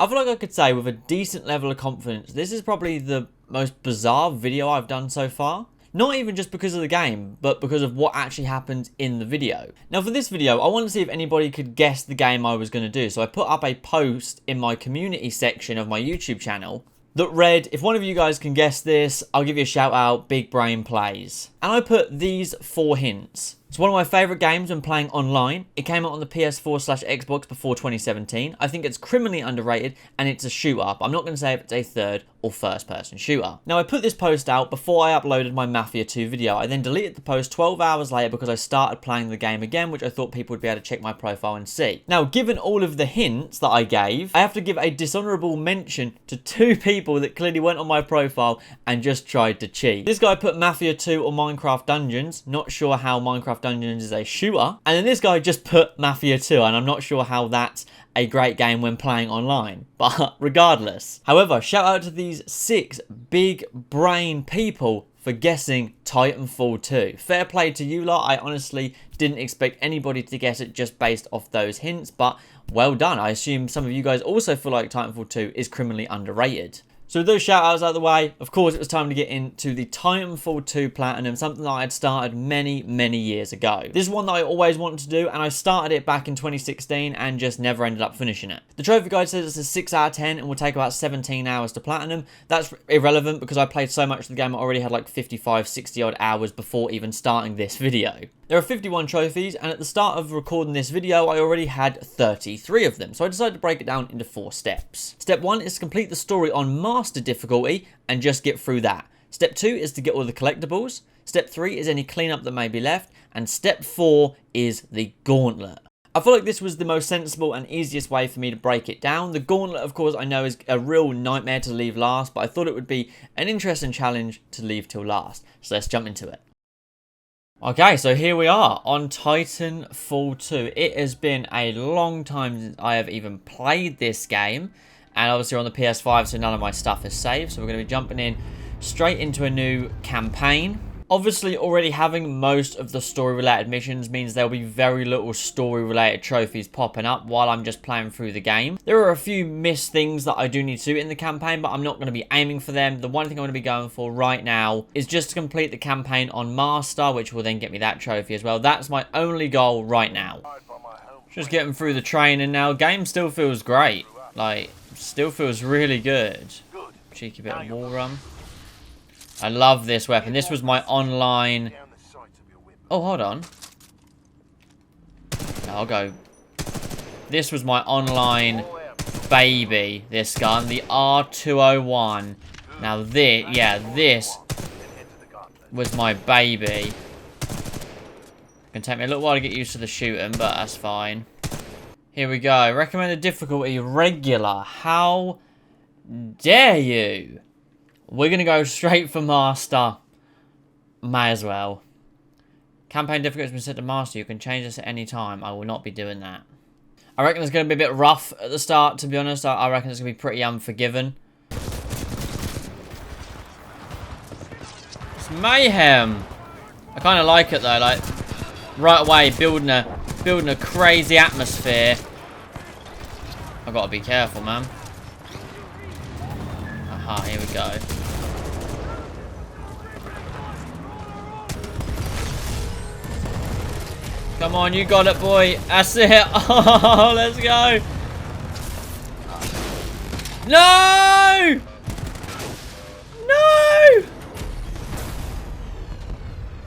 I feel like I could say with a decent level of confidence, this is probably the most bizarre video I've done so far. Not even just because of the game, but because of what actually happened in the video. Now for this video, I wanted to see if anybody could guess the game I was going to do. So I put up a post in my community section of my YouTube channel that read, if one of you guys can guess this, I'll give you a shout out, Big Brain Plays. And I put these 4 hints. It's one of my favourite games when playing online. It came out on the PS4/Xbox before 2017. I think it's criminally underrated and it's a shoot-up. I'm not going to say if it's a third or first person shooter. Now I put this post out before I uploaded my Mafia 2 video. I then deleted the post 12 hours later because I started playing the game again, which I thought people would be able to check my profile and see. Now given all of the hints that I gave, I have to give a dishonourable mention to 2 people that clearly went on my profile and just tried to cheat. This guy put Mafia 2 or Minecraft Dungeons, not sure how Minecraft Dungeons is a shooter, and then this guy just put Mafia 2, and I'm not sure how that's a great game when playing online, but regardless. However, shout out to these 6 big brain people for guessing Titanfall 2. Fair play to you lot. I honestly didn't expect anybody to guess it just based off those hints, but well done. I assume some of you guys also feel like Titanfall 2 is criminally underrated. So with those shout-outs out of the way, of course it was time to get into the Titanfall 2 Platinum, something that I had started many, many years ago. This is one that I always wanted to do, and I started it back in 2016 and just never ended up finishing it. The trophy guide says it's a 6 out of 10 and will take about 17 hours to Platinum. That's irrelevant because I played so much of the game I already had like 55, 60 odd hours before even starting this video. There are 51 trophies, and at the start of recording this video, I already had 33 of them, so I decided to break it down into 4 steps. Step 1 is to complete the story on Master difficulty, and just get through that. Step 2 is to get all the collectibles. Step 3 is any cleanup that may be left, and Step 4 is the Gauntlet. I feel like this was the most sensible and easiest way for me to break it down. The Gauntlet, of course, I know is a real nightmare to leave last, but I thought it would be an interesting challenge to leave till last, so let's jump into it. Okay, so here we are on Titanfall 2. It has been a long time since I have even played this game. And obviously on the PS5, so none of my stuff is saved. So we're going to be jumping in straight into a new campaign. Obviously, already having most of the story-related missions means there'll be very little story-related trophies popping up while I'm just playing through the game. There are a few missed things that I do need to do in the campaign, but I'm not going to be aiming for them. The one thing I'm going to be going for right now is just to complete the campaign on Master, which will then get me that trophy as well. That's my only goal right now. Just getting through the training now. Game still feels great. Like, still feels really good. Cheeky bit of wall run. I love this weapon. This was my online... Oh, hold on. No, I'll go. This was my online baby, this gun. The R201. Now this, yeah, this was my baby. Can take me a little while to get used to the shooting, but that's fine. Here we go. Recommended difficulty, regular. How dare you? We're going to go straight for Master. May as well. Campaign difficulty has been set to Master. You can change this at any time. I will not be doing that. I reckon it's going to be a bit rough at the start, to be honest. I reckon it's going to be pretty unforgiving. It's mayhem. I kind of like it, though. Like, right away, building a crazy atmosphere. I've got to be careful, man. Aha, here we go. Come on, you got it, boy. That's it. Oh, let's go. No! No!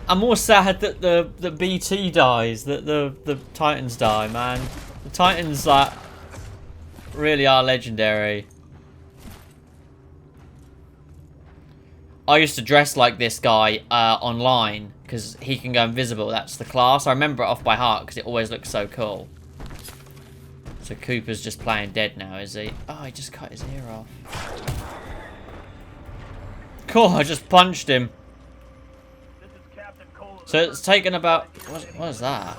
I'm more sad that the BT dies, that the Titans die, man. The Titans, like, really are legendary. I used to dress like this guy online because he can go invisible. That's the class. I remember it off by heart because it always looks so cool. So Cooper's just playing dead now, is he? Oh, he just cut his ear off. Cool, I just punched him. So it's taken about... What is that?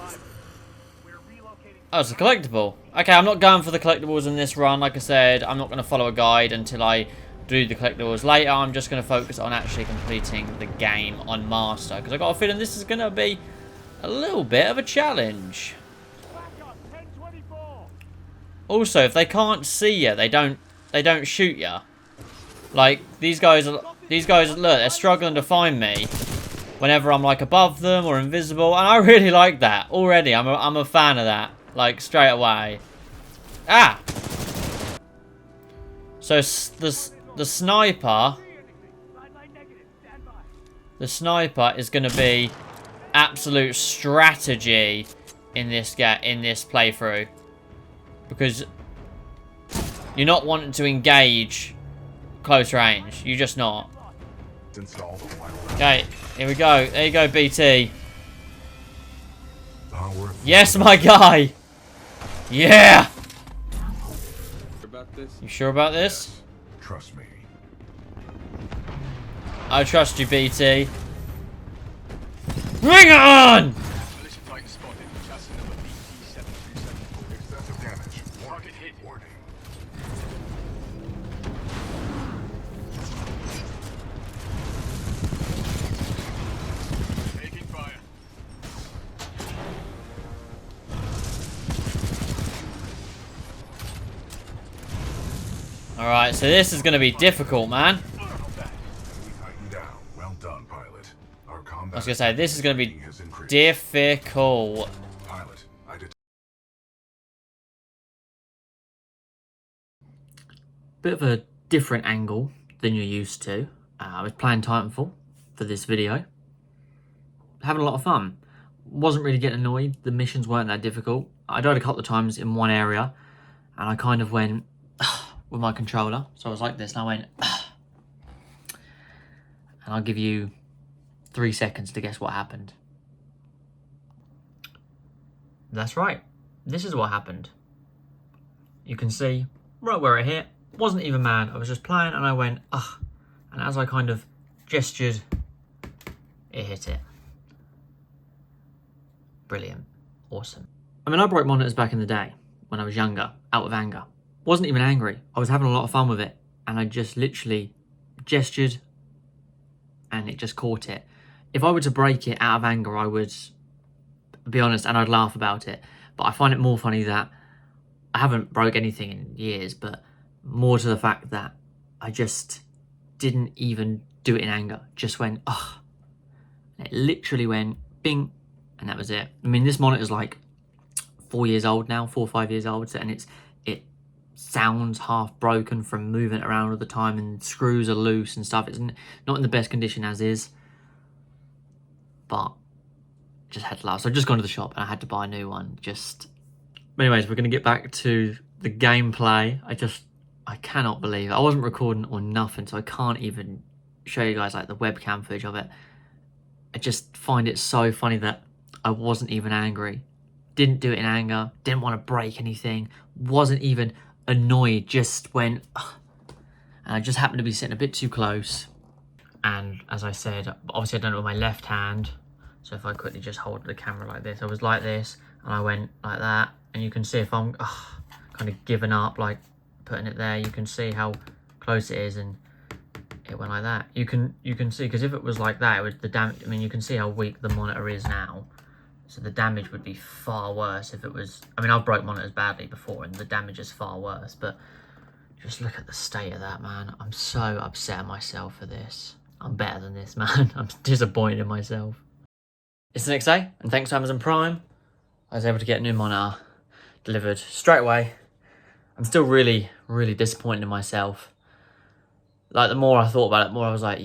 Oh, it's a collectible. Okay, I'm not going for the collectibles in this run. Like I said, I'm not going to follow a guide until I do the collectibles later. I'm just going to focus on actually completing the game on Master, because I got a feeling this is going to be a little bit of a challenge. Also, if they can't see you, they don't shoot you. Like these guys, look, they're struggling to find me whenever I'm like above them or invisible, and I really like that already. I'm a fan of that. Like straight away. Ah. So the sniper is going to be absolute strategy in this playthrough, because you're not wanting to engage close range. You're just not. Okay, here we go. There you go, BT. Yes, my guy. Yeah. You sure about this? Trust me. I trust you, BT. Bring it on! Excessive damage. Target hit. Warning. Taking fire. Alright, so this is going to be difficult, man. Well done, pilot. Our combat I was going to say, this is going to be has increased. difficult. Pilot, Bit of a different angle than you're used to. I was playing Titanfall for this video. Having a lot of fun. Wasn't really getting annoyed. The missions weren't that difficult. I died a couple of times in one area, and I kind of went with my controller. So I was like this, and I went and I'll give you 3 seconds to guess what happened. That's right. This is what happened. You can see right where it hit. Wasn't even mad. I was just playing and I went, ugh. And as I kind of gestured, it hit it. Brilliant. Awesome. I mean, I broke monitors back in the day when I was younger, out of anger. Wasn't even angry. I was having a lot of fun with it. And I just literally gestured and it just caught it. If I were to break it out of anger, I would be honest and I'd laugh about it. But I find it more funny that I haven't broke anything in years, but more to the fact that I just didn't even do it in anger. Just went, ugh. And it literally went bing, and that was it. I mean, this monitor's like 4 years old now, 4 or 5 years old, and it sounds half broken from moving it around all the time, and screws are loose and stuff. It's not in the best condition as is, but just had to laugh. So I've just gone to the shop and I had to buy a new one. But anyways, we're going to get back to the gameplay. I cannot believe it. I wasn't recording or nothing, so I can't even show you guys like the webcam footage of it. I just find it so funny that I wasn't even angry. Didn't do it in anger. Didn't want to break anything. Wasn't even annoyed. Just went, ugh. And I just happened to be sitting a bit too close. And as I said, obviously I done it with my left hand. So if I quickly just hold the camera like this, I was like this, and I went like that. And you can see if I'm kind of giving up, like putting it there, you can see how close it is, and it went like that. You can see, because if it was like that, it would, the damage, I mean, you can see how weak the monitor is now. So the damage would be far worse if it was, I mean, I've broke monitors badly before, and the damage is far worse, but just look at the state of that, man. I'm so upset at myself for this. I'm better than this, man. I'm disappointed in myself. It's the next day, and thanks to Amazon Prime, I was able to get a new monitor delivered straight away. I'm still really, really disappointed in myself. Like, the more I thought about it, the more I was like,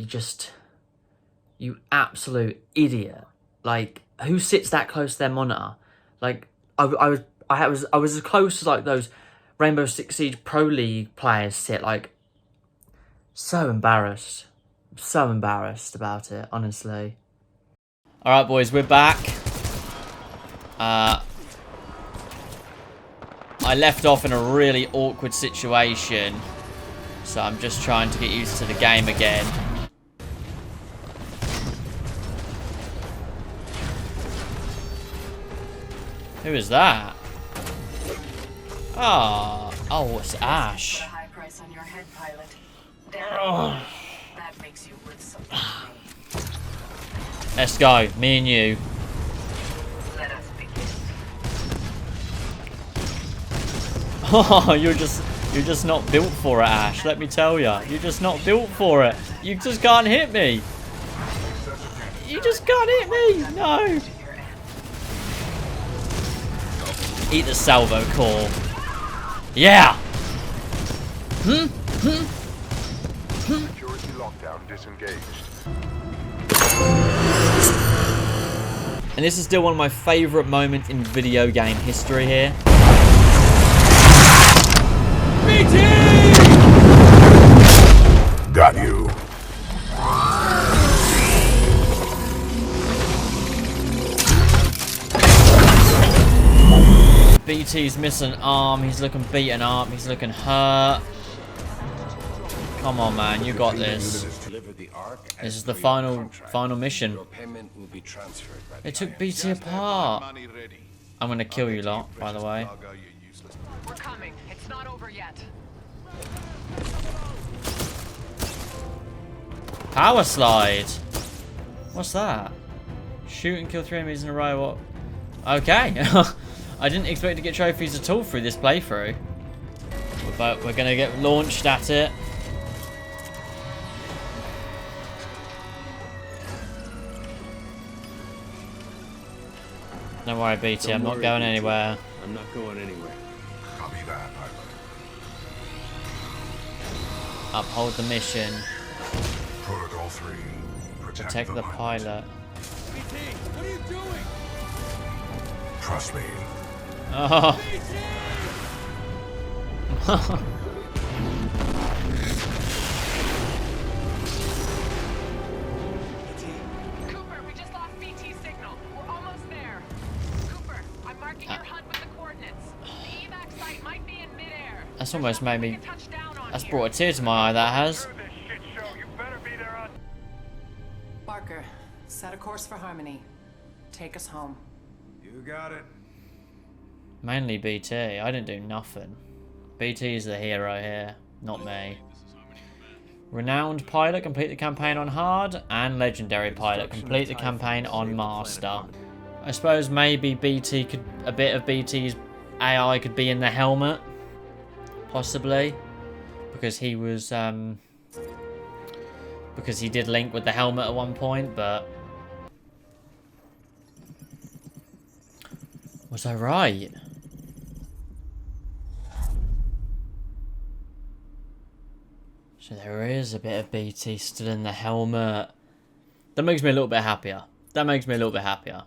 you absolute idiot. Like, who sits that close to their monitor? Like, I was as close as like those Rainbow Six Siege Pro League players sit. Like, so embarrassed. So embarrassed about it, honestly. Alright, boys, we're back. I left off in a really awkward situation, so I'm just trying to get used to the game again. Who is that? Oh, it's Ash. A high price on your head, pilot. Damn. That makes you worth something to me. Let's go, me and you. Let us begin. Oh, you're just not built for it, Ash. Let me tell you, you're just not built for it. You just can't hit me. You just can't hit me. No. Eat the salvo core. Yeah. Security lockdown disengaged. And this is still one of my favourite moments in video game history here. BT! Got you. BT's missing an arm. He's looking beaten up. He's looking hurt. Come on, man. You got this. This is the final mission. They took BT apart. I'm gonna kill you lot, by the way. We're coming. It's not over yet. Power slide. What's that? Shoot and kill 3 enemies in a row. What? Okay. I didn't expect to get trophies at all through this playthrough. But we're gonna get launched at it. Don't worry, BT. I'm not going anywhere. I'm not going anywhere. Copy that, pilot. Uphold the mission. Protocol 3. Protect the pilot. BT, what are you doing? Trust me. Oh. Cooper, we just lost BT signal. We're almost there. Cooper, I'm marking your HUD with the coordinates. The evac site might be in midair. That's almost made me. Touch down on That's here. brought a tear to my eye. That has. Barker, set a course for Harmony. Take us home. You got it. Mainly BT. I didn't do nothing. BT is the hero here, not me. Renowned pilot, complete the campaign on hard, and legendary pilot, complete the campaign on master. I suppose maybe BT could, a bit of BT's AI could be in the helmet, possibly, because he was, because he did link with the helmet at one point, but was I right? So there is a bit of BT still in the helmet. That makes me a little bit happier. That makes me a little bit happier.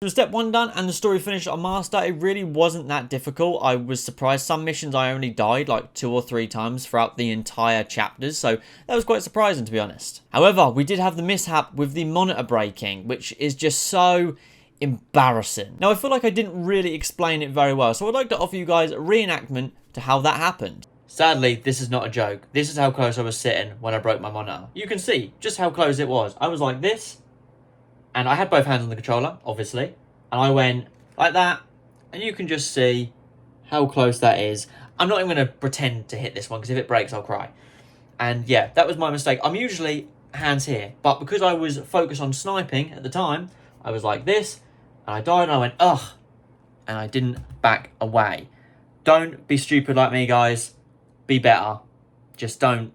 So step 1 done and the story finished on master. It really wasn't that difficult. I was surprised. Some missions I only died like 2 or 3 times throughout the entire chapters. So that was quite surprising, to be honest. However, we did have the mishap with the monitor breaking, which is just so embarrassing. Now, I feel like I didn't really explain it very well. So I'd like to offer you guys a reenactment to how that happened. Sadly, this is not a joke. This is how close I was sitting when I broke my monitor. You can see just how close it was. I was like this, and I had both hands on the controller, obviously, and I went like that, and you can just see how close that is. I'm not even going to pretend to hit this one, because if it breaks, I'll cry. And yeah, that was my mistake. I'm usually hands here, but because I was focused on sniping at the time, I was like this, and I died, and I went, ugh, and I didn't back away. Don't be stupid like me, guys. Be better. Just don't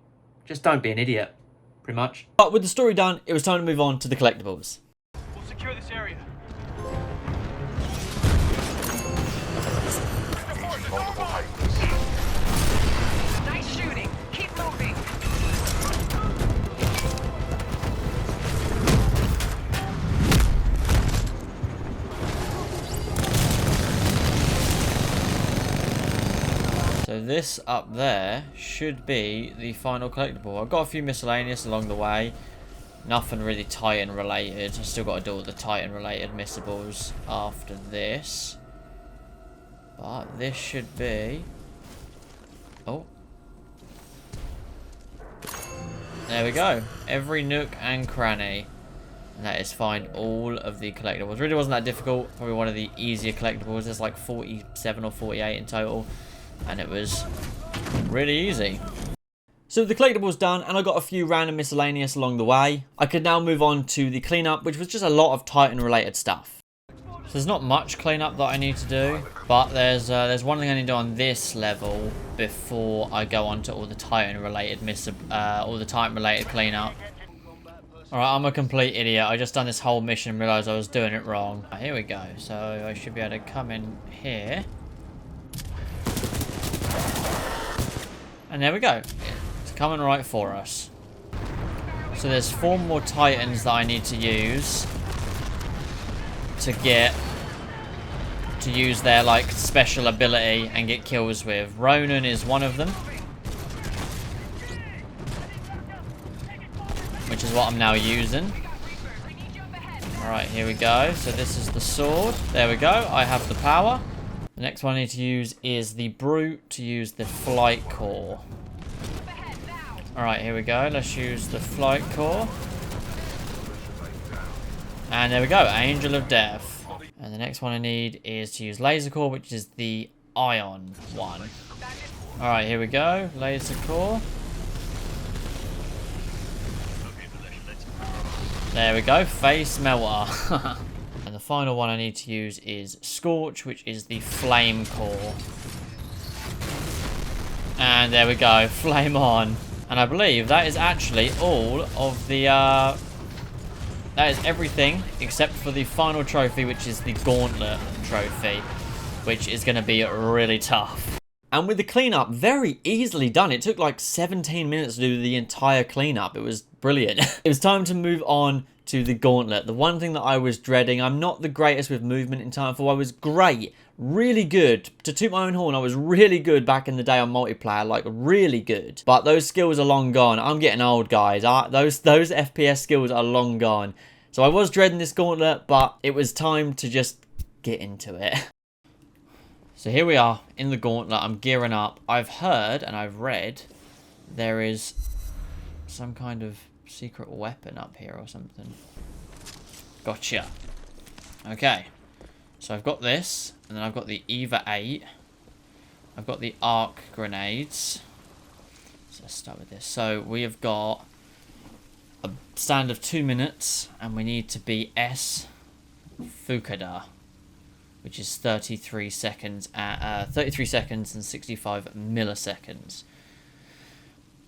be an idiot, pretty much. But with the story done, it was time to move on to the collectibles. We'll secure this area. Nice shooting. Keep moving. So this up there should be the final collectible. I've got a few miscellaneous along the way. Nothing really Titan related. I've still got to do all the Titan related missables after this. But this should be... Oh. There we go. Every nook and cranny. And that is find all of the collectibles. Really wasn't that difficult. Probably one of the easier collectibles. There's like 47 or 48 in total. And it was really easy. So the collectibles done, and I got a few random miscellaneous along the way. I could now move on to the cleanup, which was just a lot of Titan related stuff. So there's not much cleanup that I need to do, but there's one thing I need to do on this level before I go on to all the Titan-related cleanup. Alright, I'm a complete idiot. I just done this whole mission and realised I was doing it wrong. Right, here we go. So I should be able to come in here. And there we go. It's coming right for us. So there's 4 more Titans that I need to use to use their like special ability and get kills with. Ronan is one of them, which is what I'm now using. Alright, here we go. So this is the sword. There we go. I have the power. The next one I need to use is the brute to use the flight core. Alright, here we go. Let's use the flight core. And there we go. Angel of Death. And the next one I need is to use laser core, which is the ion one. Alright, here we go. Laser core. There we go. Face melter. And the final one I need to use is Scorch, which is the flame core. And there we go. Flame on. And I believe that is actually all of the that is everything except for the final trophy, which is the Gauntlet trophy, which is going to be really tough. And with the cleanup, very easily done. It took like 17 minutes to do the entire cleanup. It was brilliant. It was time to move on to the Gauntlet. The one thing that I was dreading, I'm not the greatest with movement in Titanfall. I was great, really good. To toot my own horn, I was really good back in the day on multiplayer, like really good. But those skills are long gone. I'm getting old, guys. Those FPS skills are long gone. So I was dreading this Gauntlet, but it was time to just get into it. So here we are in the Gauntlet. I'm gearing up. I've heard and I've read there is some kind of secret weapon up here or something. Gotcha. Okay. So I've got this, and then I've got the Eva 8. I've got the arc grenades. So let's start with this. So we have got a stand of 2 minutes, and we need to be S Fukada, which is 33 seconds and 65 milliseconds.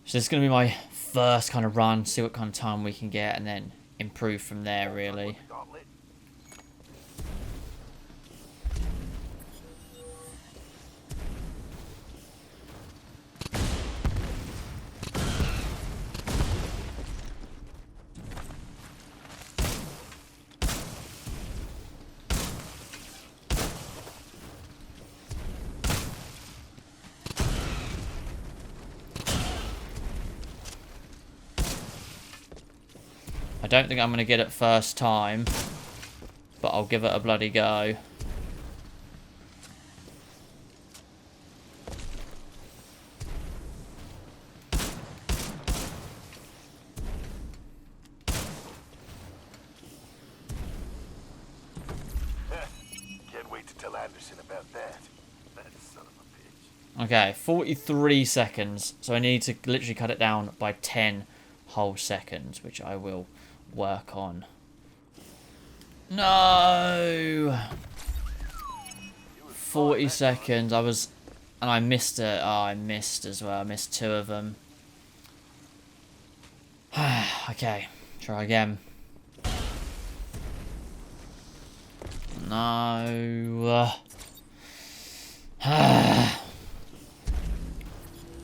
So this is going to be my first kind of run, see what kind of time we can get, and then improve from there, really. I don't think I'm going to get it first time, but I'll give it a bloody go. Can't wait to tell Anderson about that. That son of a bitch. Okay, 43 seconds. So I need to literally cut it down by 10 whole seconds, which I will work on. No! 40 seconds. And I missed it. Oh, I missed as well. I missed 2 of them. Okay, try again. No.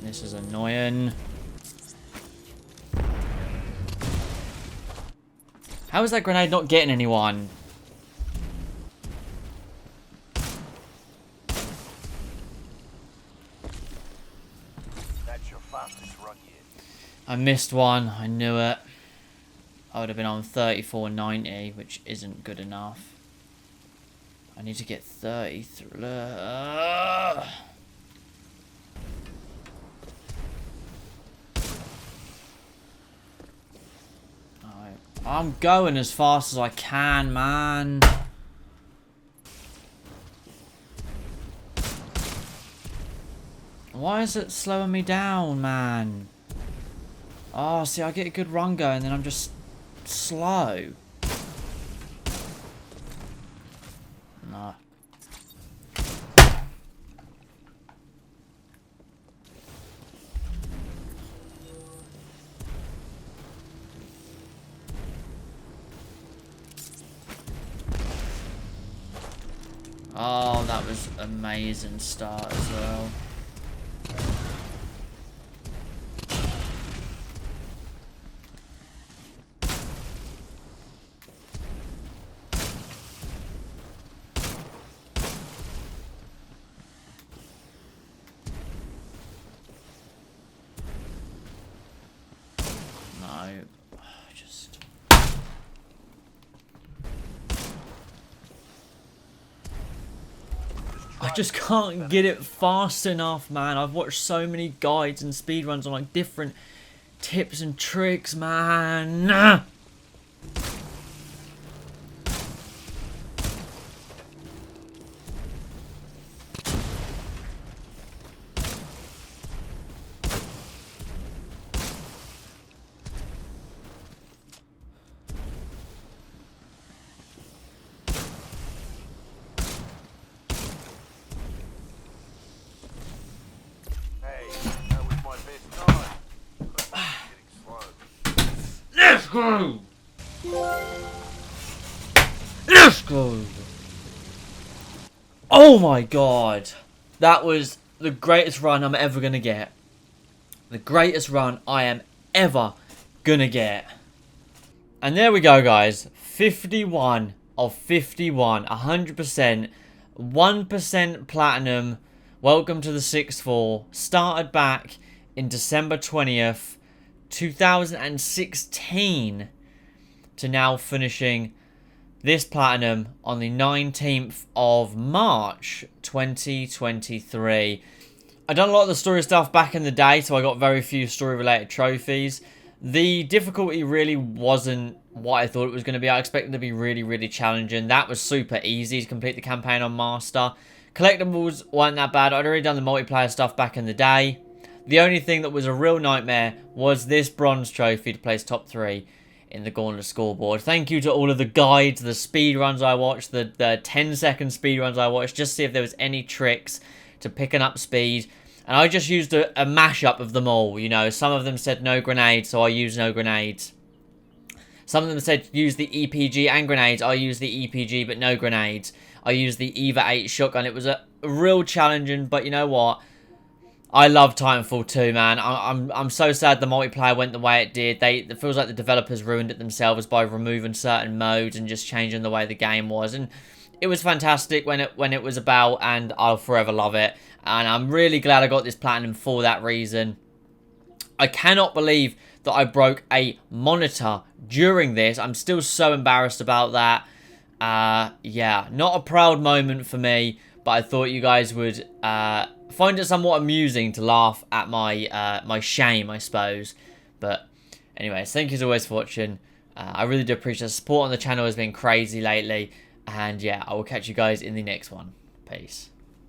This is annoying. How is that grenade not getting anyone? That's your fastest run yet. I missed one. I knew it. I would have been on 34.90, which isn't good enough. I need to get 33. I'm going as fast as I can, man. Why is it slowing me down, man? Oh, see, I get a good run going, and then I'm just slow. Oh, that was amazing start as well. I just can't get it fast enough, man. I've watched so many guides and speedruns on like different tips and tricks, man. Let's go! Let's go! Oh my god! That was the greatest run I'm ever gonna get. The greatest run I am ever gonna get. And there we go, guys. 51 of 51. 100%. 1% platinum. Welcome to the 6th floor. Started back in December 20th, 2016. To now finishing this platinum on the 19th of March, 2023. I done a lot of the story stuff back in the day, so I got very few story-related trophies. The difficulty really wasn't what I thought it was going to be. I expected it to be really, really challenging. That was super easy to complete the campaign on Master. Collectibles weren't that bad. I'd already done the multiplayer stuff back in the day. The only thing that was a real nightmare was this bronze trophy to place top 3 in the Gauntlet scoreboard. Thank you to all of the guides, the speed runs I watched, the 10-second speed runs I watched, just to see if there was any tricks to picking up speed. And I just used a mashup of them all, you know. Some of them said no grenades, so I used no grenades. Some of them said use the EPG and grenades. I used the EPG, but no grenades. I used the EVA 8 shotgun. It was a real challenging, but you know what? I love Titanfall 2, man. I'm so sad the multiplayer went the way it did. It feels like the developers ruined it themselves by removing certain modes and just changing the way the game was. And it was fantastic when it was about, and I'll forever love it. And I'm really glad I got this platinum for that reason. I cannot believe that I broke a monitor during this. I'm still so embarrassed about that. Yeah, not a proud moment for me, but I thought you guys would find it somewhat amusing to laugh at my my shame, I suppose. But anyways, thank you as always for watching. I really do appreciate the support on the channel. Has been crazy lately. And yeah, I will catch you guys in the next one. Peace.